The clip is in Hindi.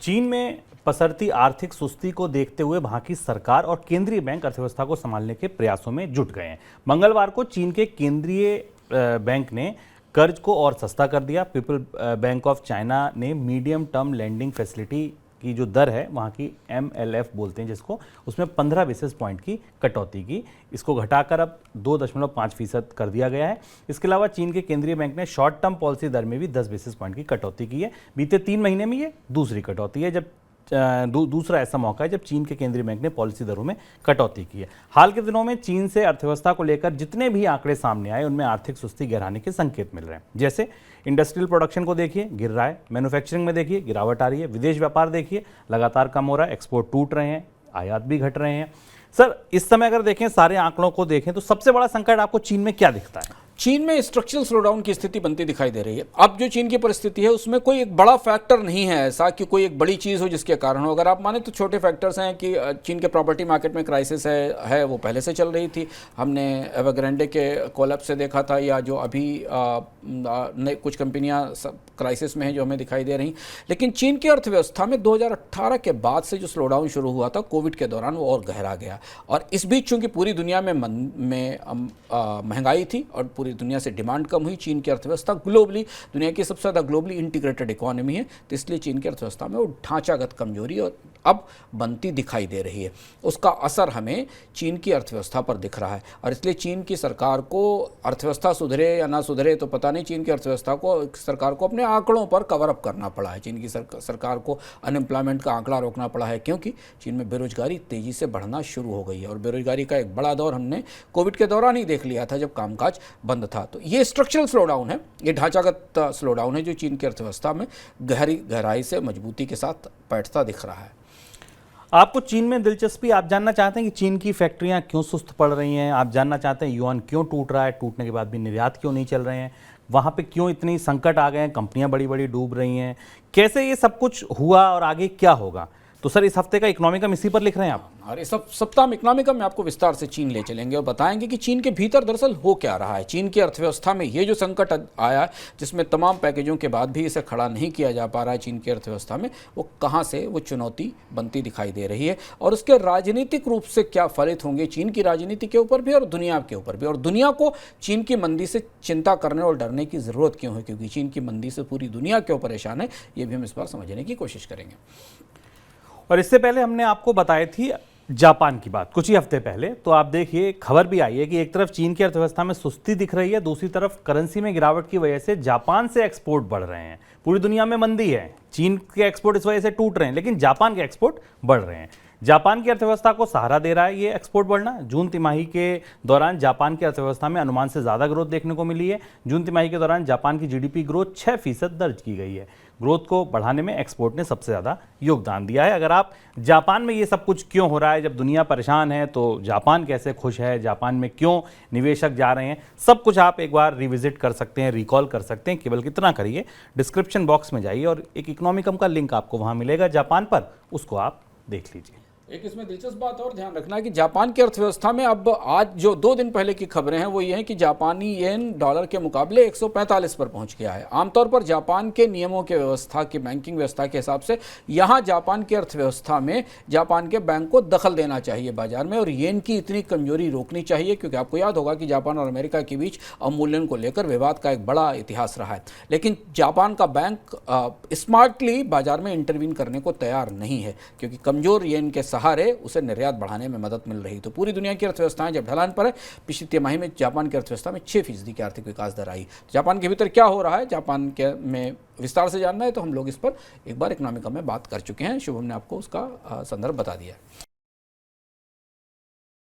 चीन में पसरती आर्थिक सुस्ती को देखते हुए वहां की सरकार और केंद्रीय बैंक अर्थव्यवस्था को संभालने के प्रयासों में जुट गए हैं। मंगलवार को चीन के केंद्रीय बैंक ने कर्ज को और सस्ता कर दिया। पीपल बैंक ऑफ चाइना ने मीडियम टर्म लेंडिंग फैसिलिटी की जो दर है वहाँ की MLF बोलते हैं जिसको, उसमें 15 बेसिस पॉइंट की कटौती की। इसको घटाकर अब 2.5% कर दिया गया है। इसके अलावा चीन के केंद्रीय बैंक ने शॉर्ट टर्म पॉलिसी दर में भी 10 बेसिस पॉइंट की कटौती की है। बीते 3 महीने में ये दूसरी कटौती है, जब दूसरा ऐसा मौका है जब चीन के केंद्रीय बैंक ने पॉलिसी दरों में कटौती की है। हाल के दिनों में चीन से अर्थव्यवस्था को लेकर जितने भी आंकड़े सामने आए उनमें आर्थिक सुस्ती गहराने के संकेत मिल रहे हैं। जैसे इंडस्ट्रियल प्रोडक्शन को देखिए, गिर रहा है। मैन्युफैक्चरिंग में देखिए, गिरावट आ रही है। विदेश व्यापार देखिए, लगातार कम हो रहा है। एक्सपोर्ट टूट रहे हैं, आयात भी घट रहे हैं। सर, इस समय अगर देखें, सारे आंकड़ों को देखें तो सबसे बड़ा संकट आपको चीन में क्या दिखता है? चीन में स्ट्रक्चरल स्लोडाउन की स्थिति बनती दिखाई दे रही है। अब जो चीन की परिस्थिति है उसमें कोई एक बड़ा फैक्टर नहीं है ऐसा कि कोई एक बड़ी चीज़ हो जिसके कारण हो। अगर आप माने तो छोटे फैक्टर्स हैं कि चीन के प्रॉपर्टी मार्केट में क्राइसिस है वो पहले से चल रही थी। हमने एवरग्रांडे के कोलैप्स से देखा था, या जो अभी कुछ कंपनियां क्राइसिस में हैं जो हमें दिखाई दे रही। लेकिन चीन की अर्थव्यवस्था में 2018 के बाद से जो स्लोडाउन शुरू हुआ था कोविड के दौरान, वो और गहरा गया। और इस बीच चूंकि पूरी दुनिया में महंगाई थी और पूरी दुनिया से डिमांड कम हुई, चीन की अर्थव्यवस्था ग्लोबली दुनिया की सबसे ज़्यादा ग्लोबली इंटीग्रेटेड इकोनॉमी है, तो इसलिए चीन की अर्थव्यवस्था में वो ढांचागत कमजोरी और अब बनती दिखाई दे रही है। उसका असर हमें चीन की अर्थव्यवस्था पर दिख रहा है। और इसलिए चीन की सरकार को अर्थव्यवस्था सुधरे या ना सुधरे तो पता नहीं, चीन की अर्थव्यवस्था को सरकार को अपने आंकड़ों पर कवर अप करना पड़ा है। चीन की सरकार को अनएम्प्लॉयमेंट का आंकड़ा रोकना पड़ा है, क्योंकि चीन में बेरोजगारी तेजी से बढ़ना शुरू हो गई है। और बेरोजगारी का एक बड़ा दौर हमने कोविड के दौरान ही देख लिया था जब कामकाज बंद था। तो ये स्ट्रक्चरल स्लोडाउन है, ये ढांचागत स्लोडाउन है जो चीन की अर्थव्यवस्था में गहराई से मजबूती के साथ बैठता दिख रहा है। आपको चीन में दिलचस्पी, आप जानना चाहते हैं कि चीन की फैक्ट्रियां क्यों सुस्त पड़ रही हैं? आप जानना चाहते हैं युआन क्यों टूट रहा है, टूटने के बाद भी निर्यात क्यों नहीं चल रहे हैं, वहाँ पे क्यों इतनी संकट आ गए हैं, कंपनियां बड़ी बड़ी डूब रही हैं, कैसे ये सब कुछ हुआ और आगे क्या होगा? तो सर, इस हफ्ते का इकोनॉमिकम इसी पर लिख रहे हैं आप? और इस सप्ताह में इकोनॉमिकम में आपको विस्तार से चीन ले चलेंगे और बताएंगे कि चीन के भीतर दरअसल हो क्या रहा है। चीन की अर्थव्यवस्था में ये जो संकट आया, जिसमें तमाम पैकेजों के बाद भी इसे खड़ा नहीं किया जा पा रहा है चीन की अर्थव्यवस्था में, वो कहाँ से वो चुनौती बनती दिखाई दे रही है और उसके राजनीतिक रूप से क्या फलित होंगे चीन की राजनीति के ऊपर भी और दुनिया के ऊपर भी। और दुनिया को चीन की मंदी से चिंता करने और डरने की ज़रूरत क्यों है, क्योंकि चीन की मंदी से पूरी दुनिया क्यों परेशान है, ये भी हम इस बार समझने की कोशिश करेंगे। और इससे पहले हमने आपको बताई थी जापान की बात कुछ ही हफ्ते पहले। तो आप देखिए, खबर भी आई है कि एक तरफ चीन की अर्थव्यवस्था में सुस्ती दिख रही है, दूसरी तरफ करेंसी में गिरावट की वजह से जापान से एक्सपोर्ट बढ़ रहे हैं। पूरी दुनिया में मंदी है, चीन के एक्सपोर्ट इस वजह से टूट रहे हैं, लेकिन जापान के एक्सपोर्ट बढ़ रहे हैं। जापान की अर्थव्यवस्था को सहारा दे रहा है ये एक्सपोर्ट बढ़ना। जून तिमाही के दौरान जापान की अर्थव्यवस्था में अनुमान से ज़्यादा ग्रोथ देखने को मिली है। जून तिमाही के दौरान जापान की GDP ग्रोथ 6% दर्ज की गई है। ग्रोथ को बढ़ाने में एक्सपोर्ट ने सबसे ज़्यादा योगदान दिया है। अगर आप जापान में ये सब कुछ क्यों हो रहा है, जब दुनिया परेशान है, तो जापान कैसे खुश है, जापान में क्यों निवेशक जा रहे हैं, सब कुछ आप एक बार रिविजिट कर सकते हैं, रिकॉल कर सकते हैं। केवल कितना करिए, डिस्क्रिप्शन बॉक्स में जाइए और एक इकोनॉमिकम का लिंक आपको वहाँ मिलेगा जापान पर, उसको आप देख लीजिए। एक इसमें दिलचस्प बात और ध्यान रखना है कि जापान की अर्थव्यवस्था में अब आज जो 2 दिन पहले की खबरें हैं वो ये हैं कि जापानी येन डॉलर के मुकाबले 145 पर पहुंच गया है। आमतौर पर जापान के नियमों के व्यवस्था की, बैंकिंग व्यवस्था के हिसाब से यहाँ जापान की अर्थव्यवस्था में जापान के बैंक को दखल देना चाहिए बाजार में और येन की इतनी कमजोरी रोकनी चाहिए, क्योंकि आपको याद होगा कि जापान और अमेरिका के बीच अवमूल्यन को लेकर विवाद का एक बड़ा इतिहास रहा है। लेकिन जापान का बैंक स्मार्टली बाजार में इंटरवीन करने को तैयार नहीं है, क्योंकि कमजोर येन के सहारे उसे निर्यात बढ़ाने में मदद मिल रही। तो पूरी दुनिया की अर्थव्यवस्थाएं जब ढलान पर है, पिछली तिमाही में जापान की अर्थव्यवस्था में 6% की आर्थिक विकास दर आई। जापान के भीतर क्या हो रहा है, जापान के में विस्तार से जानना है तो हम लोग इस पर एक बार इकोनॉमिकम में बात कर चुके हैं। शुभम ने आपको उसका संदर्भ बता दिया है।